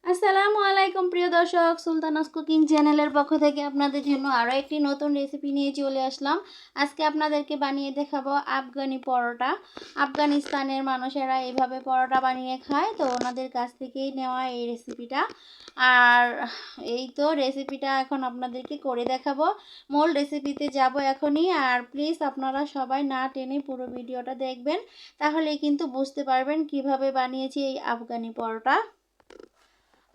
আসসালামু আলাইকুম প্রিয় দর্শক, সুলতানাস কুকিং চ্যানেলের পক্ষ থেকে আপনাদের জন্য আরও একটি নতুন রেসিপি নিয়ে চলে আসলাম। আজকে আপনাদেরকে বানিয়ে দেখাবো আফগানি পরোটা। আফগানিস্তানের মানুষেরা এইভাবে পরোটা বানিয়ে খায়, তো ওনাদের কাছ থেকেই নেওয়া এই রেসিপিটা। আর এই তো রেসিপিটা এখন আপনাদেরকে করে দেখাবো। মূল রেসিপিতে যাব এখনই। আর প্লিজ আপনারা সবাই না টেনে পুরো ভিডিওটা দেখবেন, তাহলেই কিন্তু বুঝতে পারবেন কিভাবে বানিয়েছি এই আফগানি পরোটা।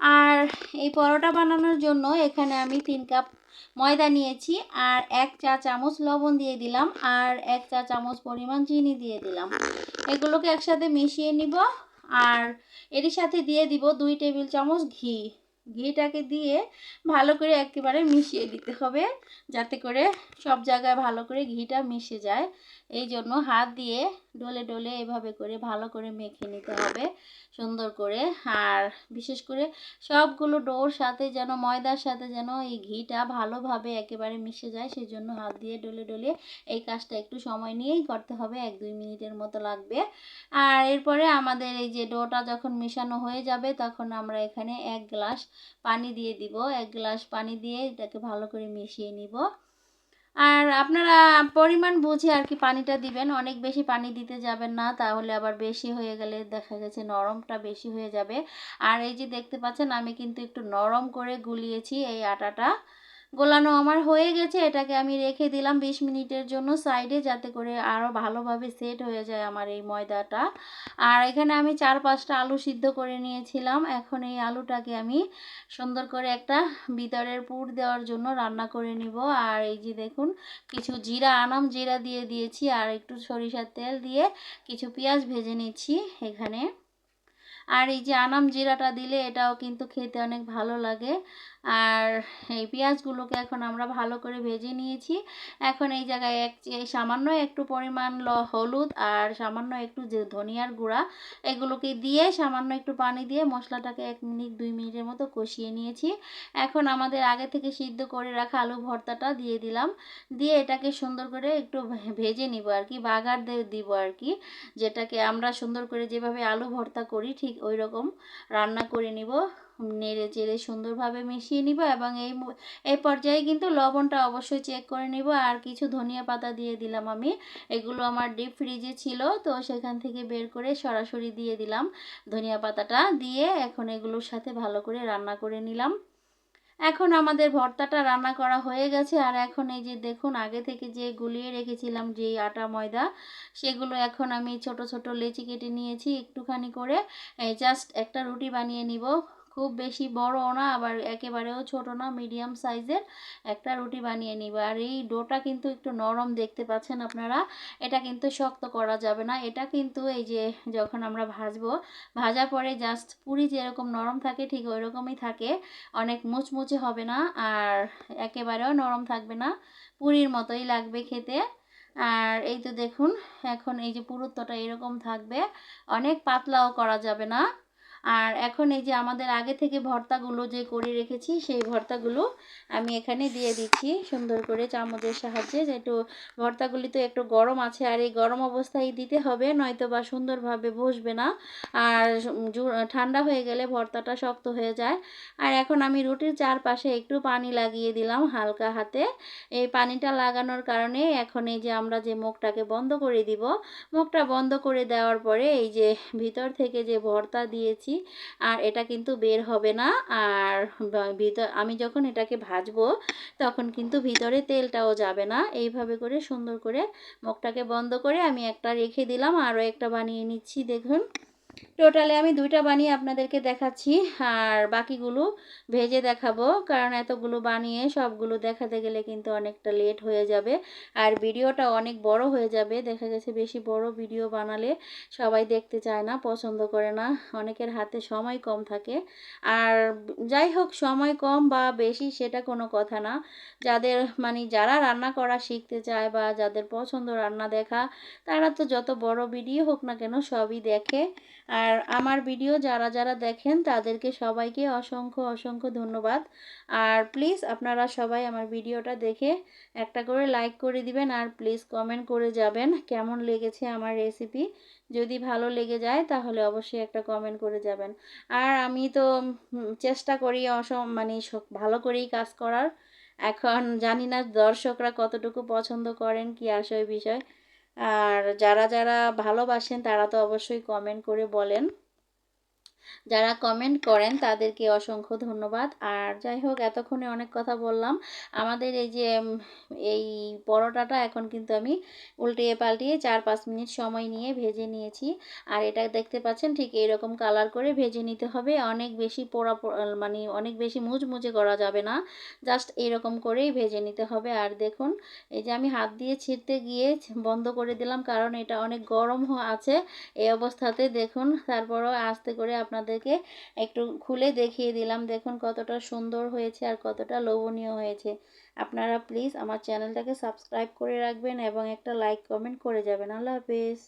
আর এই পরোটা বানানোর জন্য এখানে আমি 3 কাপ ময়দা নিয়েছি, আর 1 চা চামচ লবণ দিয়ে দিলাম, আর 1 চা চামচ পরিমাণ চিনি দিয়ে দিলাম। এগুলোকে একসাথে মিশিয়ে নিব। আর এর সাথে দিয়ে দিব 2 টেবিল চামচ ঘি। ঘিটাকে দিয়ে ভালো করে একেবারে মিশিয়ে দিতে হবে, যাতে করে সব জায়গায় ভালো করে ঘিটা মিশে যায়। এই জন্য হাত দিয়ে ডলে ডলে এভাবে করে ভালো করে মেখে নিতে হবে সুন্দর করে। আর বিশেষ করে সবগুলো ডোর সাথে যেন, ময়দার সাথে যেন এই ঘিটা ভালোভাবে একেবারে মিশে যায়, সেই জন্য হাত দিয়ে ডলে ডলে এই কাজটা একটু সময় নিয়েই করতে হবে, 1-2 মিনিটের মতো লাগবে। আর এরপরে আমাদের এই যে ডোটা যখন মেশানো হয়ে যাবে, তখন আমরা এখানে 1 গ্লাস পানি দিয়ে দিব। 1 গ্লাস পানি দিয়ে এটাকে ভালো করে মিশিয়ে নিব। আর আপনারা পরিমাণ বুঝে আর কি পানিটা দিবেন, অনেক বেশি পানি দিতে যাবেন না, তাহলে আবার বেশি হয়ে গেলে দেখা গেছে নরমটা বেশি হয়ে যাবে। আর এই যে দেখতে পাচ্ছেন, আমি কিন্তু একটু নরম করে গুলিয়েছি এই আটাটা। গোলানো আমার হয়ে গেছে, এটাকে আমি রেখে দিলাম 20 মিনিটের জন্য সাইডে, যাতে করে আরও ভালোভাবে সেট হয়ে যায় আমার এই ময়দাটা। আর এখানে আমি 4-5টা আলু সিদ্ধ করে নিয়েছিলাম। এখন এই আলুটাকে আমি সুন্দর করে একটা ভিতরের পুর দেওয়ার জন্য রান্না করে নিব। আর এই যে দেখুন, কিছু জিরা, আনাম জিরা দিয়ে দিয়েছি, আর একটু সরিষার তেল দিয়ে কিছু পেঁয়াজ ভেজে নিচ্ছি এখানে। আর এই যে আনাম জিরাটা দিলে এটাও কিন্তু খেতে অনেক ভালো লাগে। আর এই পেঁয়াজগুলোকে এখন আমরা ভালো করে ভেজে নিয়েছি। এখন এই জায়গায় সামান্য একটু পরিমাণ হলুদ আর সামান্য একটু যে ধনিয়ার গুঁড়া, এগুলোকে দিয়ে সামান্য একটু পানি দিয়ে মশলাটাকে 1-2 মিনিটের মতো কষিয়ে নিয়েছি। এখন আমাদের আগে থেকে সিদ্ধ করে রাখা আলু ভর্তাটা দিয়ে দিলাম। দিয়ে এটাকে সুন্দর করে একটু ভেজে নিব আর কি, বাগার দিব আর কি, যেটাকে আমরা সুন্দর করে যেভাবে আলু ভর্তা করি ঠিক ওই রকম রান্না করে নিব। নেড়ে চেড়ে সুন্দরভাবে মিশিয়ে নিব। এবং এই পর্যায়ে কিন্তু লবণটা অবশ্যই চেক করে নিব। আর কিছু ধনিয়া পাতা দিয়ে দিলাম আমি। এগুলো আমার ডিপ ফ্রিজে ছিল, তো সেখান থেকে বের করে সরাসরি দিয়ে দিলাম ধনিয়া পাতাটা দিয়ে। এখন এগুলোর সাথে ভালো করে রান্না করে নিলাম। এখন আমাদের ভর্তাটা রান্না করা হয়ে গেছে। আর এখন এই যে দেখুন, আগে থেকে যে গুলিয়ে রেখেছিলাম যে আটা ময়দা, সেগুলো এখন আমি ছোট ছোট লেচি কেটে নিয়েছি একটুখানি করে। জাস্ট একটা রুটি বানিয়ে নিব, খুব বেশি বড়ও না আবার একেবারেও ছোট না, মিডিয়াম সাইজের একটা রুটি বানিয়ে নিব। আর এই ডোটা কিন্তু একটু নরম, দেখতে পাচ্ছেন আপনারা, এটা কিন্তু শক্ত করা যাবে না। এটা কিন্তু এই যে যখন আমরা ভাজবো, ভাজার পরে জাস্ট পুরি যেরকম নরম থাকে ঠিক ওই রকমই থাকে, অনেক মুচমুচে হবে না, আর একেবারেও নরম থাকবে না, পুরির মতোই লাগবে খেতে। আর এই তো দেখুন, এখন এই যে পুরুত্বটা এরকম থাকবে, অনেক পাতলাও করা যাবে না। আর এখন এই যে আমাদের আগে থেকে ভর্তাগুলো যে করে রেখেছি, সেই ভর্তাগুলো আমি এখানে দিয়ে দিচ্ছি সুন্দর করে চামচের সাহায্যে, যেহেতু ভর্তাগুলি তো একটু গরম আছে, আর এই গরম অবস্থায় দিতে হবে, নয়তো বা সুন্দরভাবে বসবে না। আর ঠান্ডা হয়ে গেলে ভর্তাটা শক্ত হয়ে যায়। আর এখন আমি রুটির চারপাশে একটু পানি লাগিয়ে দিলাম হালকা হাতে। এই পানিটা লাগানোর কারণে এখন এই যে আমরা যে মুখটাকে বন্ধ করে দিব, মুখটা বন্ধ করে দেওয়ার পরে এই যে ভিতর থেকে যে ভর্তা দিয়েছি, আর এটা কিন্তু বের হবে না। আর আমি যখন এটাকে ভাজবো, তখন কিন্তু ভিতরে তেলটাও যাবে না। এইভাবে করে সুন্দর করে মুখটাকে বন্ধ করে আমি একটা রেখে দিলাম, আরও একটা বানিয়ে নিচ্ছি। দেখুন, টোটালে আমি 2টা বানিয়ে আপনাদেরকে দেখাচ্ছি, আর বাকিগুলো ভেজে দেখাবো, কারণ এতগুলো বানিয়ে সবগুলো দেখাতে গেলে কিন্তু অনেকটা লেট হয়ে যাবে, আর ভিডিওটা অনেক বড় হয়ে যাবে। দেখা গেছে বেশি বড় ভিডিও বানালে সবাই দেখতে চায় না, পছন্দ করে না, অনেকের হাতে সময় কম থাকে। আর যাই হোক, সময় কম বা বেশি সেটা কোনো কথা না, যাদের যারা রান্না করা শিখতে চায় বা যাদের পছন্দ রান্না দেখা, তারা তো যত বড় ভিডিও হোক না কেন সবই দেখে। আর আমার ভিডিও যারা যারা দেখেন তাদেরকে সবাইকে অসংখ্য অসংখ্য ধন্যবাদ। আর প্লিজ আপনারা সবাই আমার ভিডিওটা দেখে একটা করে লাইক করে দিবেন, আর প্লিজ কমেন্ট করে যাবেন কেমন লেগেছে আমার রেসিপি। যদি ভালো লেগে যায় তাহলে অবশ্যই একটা কমেন্ট করে যাবেন। আর আমি তো চেষ্টা করি মানে ভালো করেই কাজ করার। এখন জানি না দর্শকরা কতটুকু পছন্দ করেন কি আসল বিষয়। আর যারা যারা ভালোবাসেন তারা তো অবশ্যই কমেন্ট করে বলেন। যারা কমেন্ট করেন তাদেরকে অসংখ্য ধন্যবাদ। আর যাই হোক, এতক্ষণে অনেক কথা বললাম। আমাদের এই যে এই পরোটাটা এখন কিন্তু আমি উল্টিয়ে পাল্টিয়ে 4-5 মিনিট সময় নিয়ে ভেজে নিয়েছি। আর এটা দেখতে পাচ্ছেন ঠিক এরকম কালার করে ভেজে নিতে হবে। অনেক বেশি মানে অনেক বেশি মুচমুচে করা যাবে না, জাস্ট এরকম করেই ভেজে নিতে হবে। আর দেখুন, এই যে আমি হাত দিয়ে ছিঁড়তে গিয়ে বন্ধ করে দিলাম, কারণ এটা অনেক গরম আছে এই অবস্থাতে। দেখুন, তারপরও আস্তে করে আপনাদেরকে একটু খুলে দেখিয়ে দিলাম। দেখুন কতটা সুন্দর হয়েছে আর কতটা লোভনীয় হয়েছে। আপনারা প্লিজ আমার চ্যানেলটাকে সাবস্ক্রাইব করে রাখবেন এবং একটা লাইক কমেন্ট করে যাবেন। আল্লাহ হাফেজ।